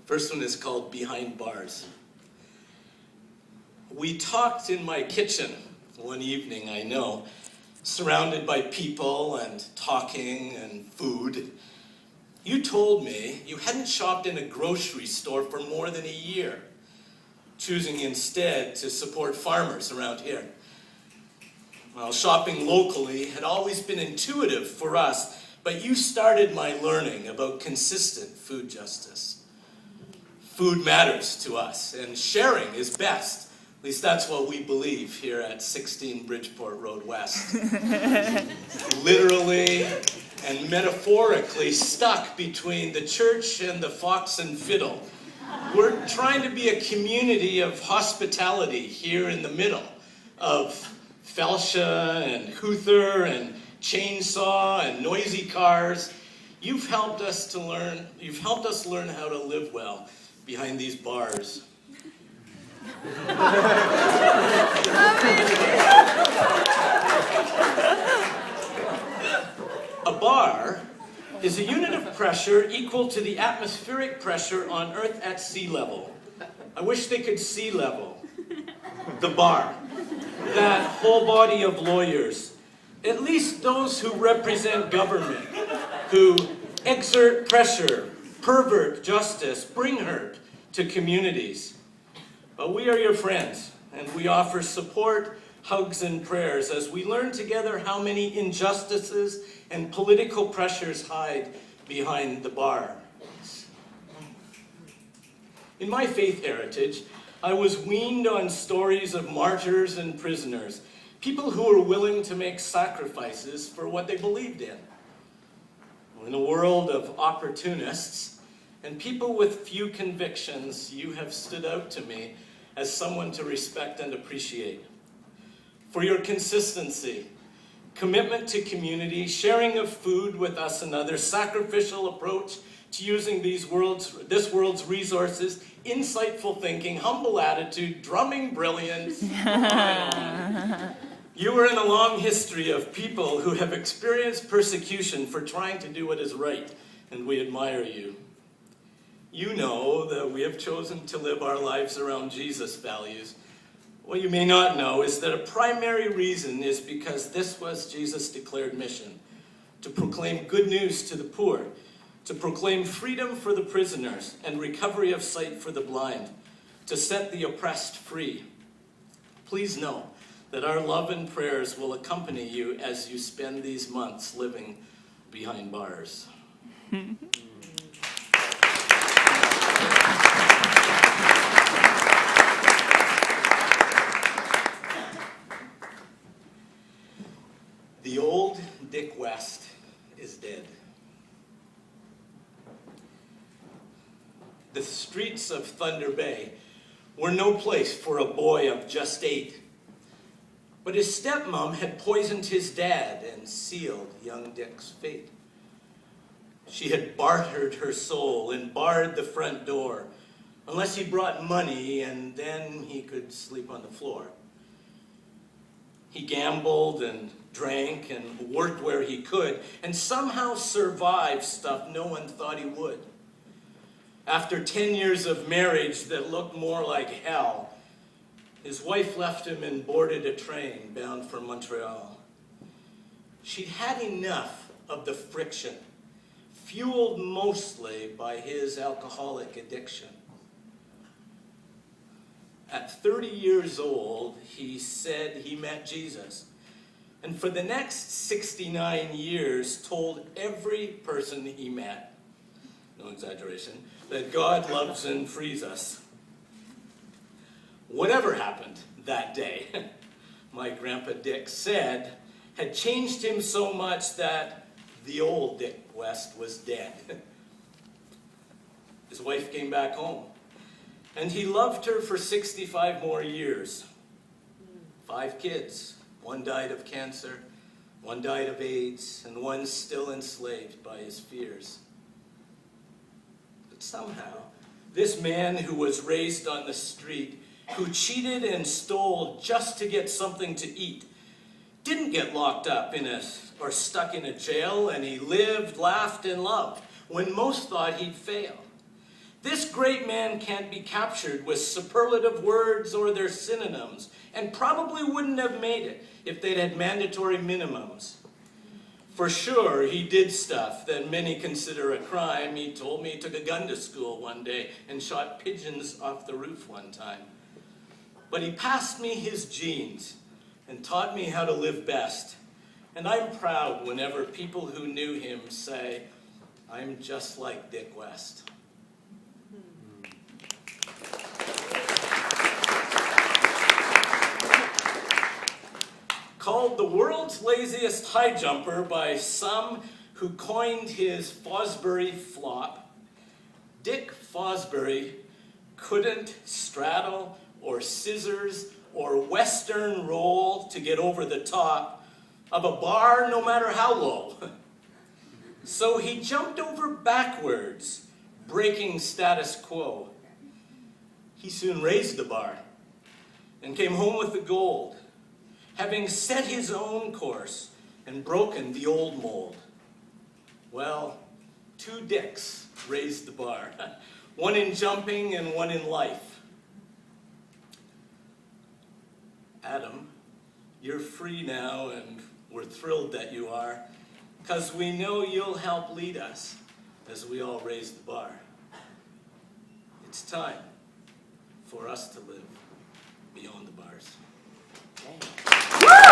First one is called Behind Bars. We talked in my kitchen one evening, I know, surrounded by people and talking and food. You told me you hadn't shopped in a grocery store for more than a year, choosing instead to support farmers around here. Well, shopping locally had always been intuitive for us, but you started my learning about consistent food justice. Food matters to us, and sharing is best. At least that's what we believe here at 16 Bridgeport Road West. Literally and metaphorically stuck between the church and the Fox and Fiddle. We're trying to be a community of hospitality here in the middle of Felsha and Huther and chainsaw and noisy cars. You've helped us learn how to live well behind these bars. A bar is a unit of pressure equal to the atmospheric pressure on Earth at sea level. I wish they could sea level the bar. That whole body of lawyers, at least those who represent government, who exert pressure, pervert justice, bring hurt to communities. But we are your friends, and we offer support, hugs, and prayers as we learn together how many injustices and political pressures hide behind the bar. In my faith heritage, I was weaned on stories of martyrs and prisoners, people who were willing to make sacrifices for what they believed in. In a world of opportunists and people with few convictions, you have stood out to me as someone to respect and appreciate. For your consistency, commitment to community, sharing of food with us and others, sacrificial approach to using this world's resources, insightful thinking, humble attitude, drumming brilliance. You are in a long history of people who have experienced persecution for trying to do what is right, and we admire you. You know that we have chosen to live our lives around Jesus' values. What you may not know is that a primary reason is because this was Jesus' declared mission: to proclaim good news to the poor, to proclaim freedom for the prisoners and recovery of sight for the blind, to set the oppressed free. Please know that our love and prayers will accompany you as you spend these months living behind bars. The old Dick West is dead. The streets of Thunder Bay were no place for a boy of just 8. But his stepmom had poisoned his dad and sealed young Dick's fate. She had bartered her soul and barred the front door, unless he brought money, and then he could sleep on the floor. He gambled and drank and worked where he could, and somehow survived stuff no one thought he would. After 10 years of marriage that looked more like hell, his wife left him and boarded a train bound for Montreal. She'd had enough of the friction, fueled mostly by his alcoholic addiction. At 30 years old, he said he met Jesus, and for the next 69 years told every person he met, no exaggeration, that God loves and frees us. Whatever happened that day, my Grandpa Dick said, had changed him so much that the old Dick West was dead. His wife came back home, and he loved her for 65 more years. 5 kids. 1 died of cancer, 1 died of AIDS, and 1 still enslaved by his fears. But somehow, this man who was raised on the street, who cheated and stole just to get something to eat, didn't get locked up or stuck in a jail, and he lived, laughed, and loved when most thought he'd fail. This great man can't be captured with superlative words or their synonyms, and probably wouldn't have made it if they'd had mandatory minimums. For sure, he did stuff that many consider a crime. He told me he took a gun to school one day and shot pigeons off the roof one time. But he passed me his genes and taught me how to live best. And I'm proud whenever people who knew him say, I'm just like Dick West. Called the world's laziest high jumper by some who coined his Fosbury flop, Dick Fosbury couldn't straddle or scissors or western roll to get over the top of a bar no matter how low. So he jumped over backwards, breaking status quo. He soon raised the bar and came home with the gold, having set his own course and broken the old mold. Well, 2 Dicks raised the bar, one in jumping and one in life. Adam, you're free now, and we're thrilled that you are, because we know you'll help lead us as we all raise the bar. It's time for us to live beyond the bars. Woo!